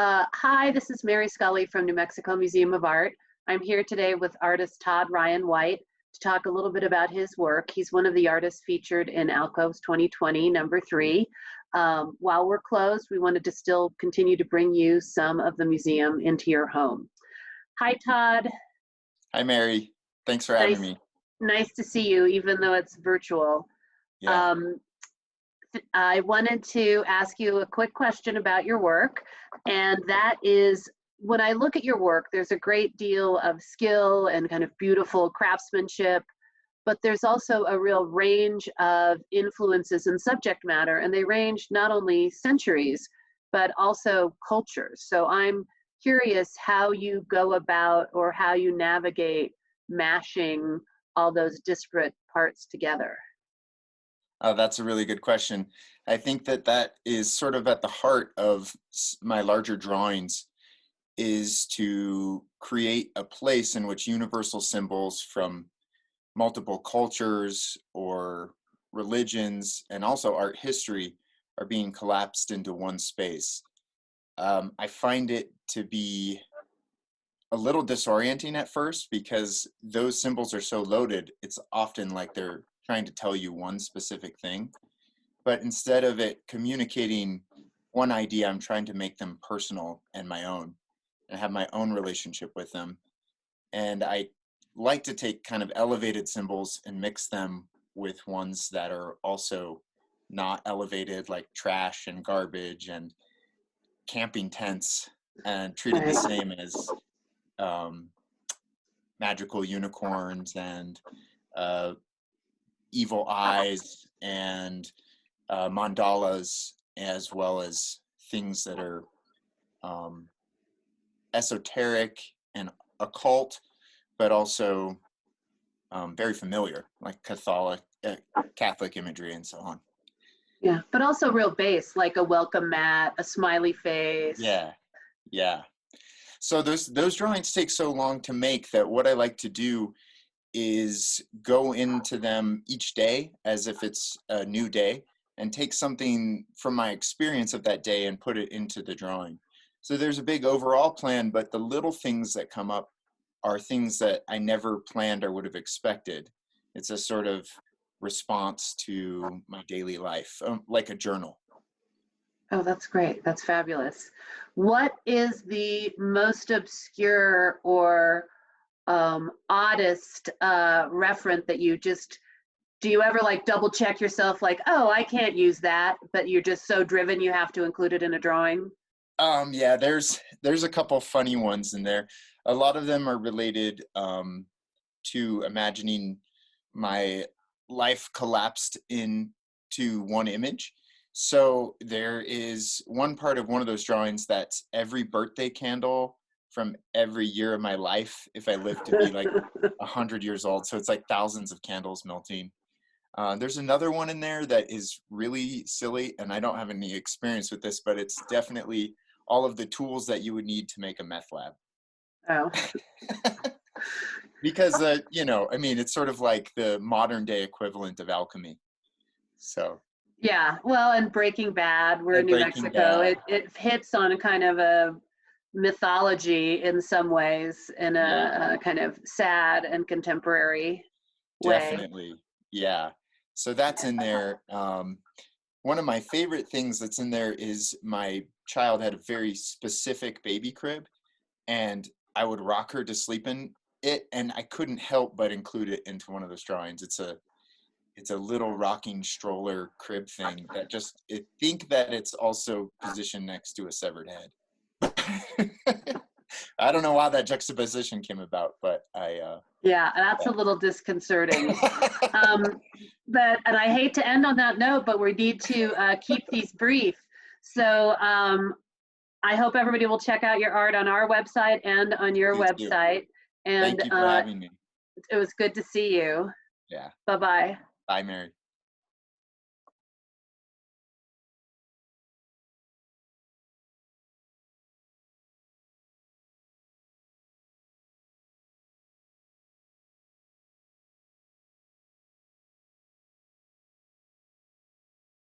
Hi, this is Mary Scully from New Mexico Museum of Art. I'm here today with artist Todd Ryan White to talk a little bit about his work. He's one of the artists featured in Alcoves 2020, number 3. While we're closed, we wanted to still continue to bring you some of the museum into your home. Hi, Todd. Hi, Mary. Thanks for having me. Nice to see you, even though it's virtual. Yeah. I wanted to ask you a quick question about your work, and that is, when I look at your work, there's a great deal of skill and kind of beautiful craftsmanship, but there's also a real range of influences and subject matter, and they range not only centuries, but also cultures. So I'm curious how you go about or how you navigate mashing all those disparate parts together. Oh, that's a really good question. I think that is sort of at the heart of my larger drawings, is to create a place in which universal symbols from multiple cultures or religions and also art history are being collapsed into one space. I find it to be a little disorienting at first because those symbols are so loaded. It's often like they're trying to tell you one specific thing, but instead of it communicating one idea, I'm trying to make them personal and my own and have my own relationship with them. And I like to take kind of elevated symbols and mix them with ones that are also not elevated, like trash and garbage and camping tents, and treated the same as magical unicorns and evil eyes and mandalas, as well as things that are esoteric and occult, but also very familiar, like Catholic imagery and so on. Yeah, but also real base, like a welcome mat, a smiley face. Yeah. So those drawings take so long to make that what I like to do is go into them each day as if it's a new day and take something from my experience of that day and put it into the drawing. So there's a big overall plan, but the little things that come up are things that I never planned or would have expected. It's a sort of response to my daily life, like a journal. Oh, that's great. That's fabulous. What is the most obscure or oddest referent that you just, do you ever like double check yourself like, oh, I can't use that, but you're just so driven you have to include it in a drawing? Yeah, there's a couple funny ones in there. A lot of them are related to imagining my life collapsed into one image. So there is one part of one of those drawings that's every birthday candle from every year of my life if I live to be like 100 years old. So it's like thousands of candles melting. There's another one in there that is really silly, and I don't have any experience with this, but it's definitely all of the tools that you would need to make a meth lab. Oh. Because, I mean, it's sort of like the modern day equivalent of alchemy. So. Yeah, well, and Breaking Bad, we're in New Mexico. It hits on a kind of a mythology in some ways, in a kind of sad and contemporary way. Definitely, yeah. So that's in there. One of my favorite things that's in there is my child had a very specific baby crib, and I would rock her to sleep in it, and I couldn't help but include it into one of those drawings. It's a little rocking stroller crib thing that just, I think that it's also positioned next to a severed head. I don't know why that juxtaposition came about, but yeah, that's a little disconcerting. And I hate to end on that note, but we need to keep these brief. So I hope everybody will check out your art on our website and on your website. And thank you for having me. It was good to see you. Yeah. Bye-bye. Bye, Mary.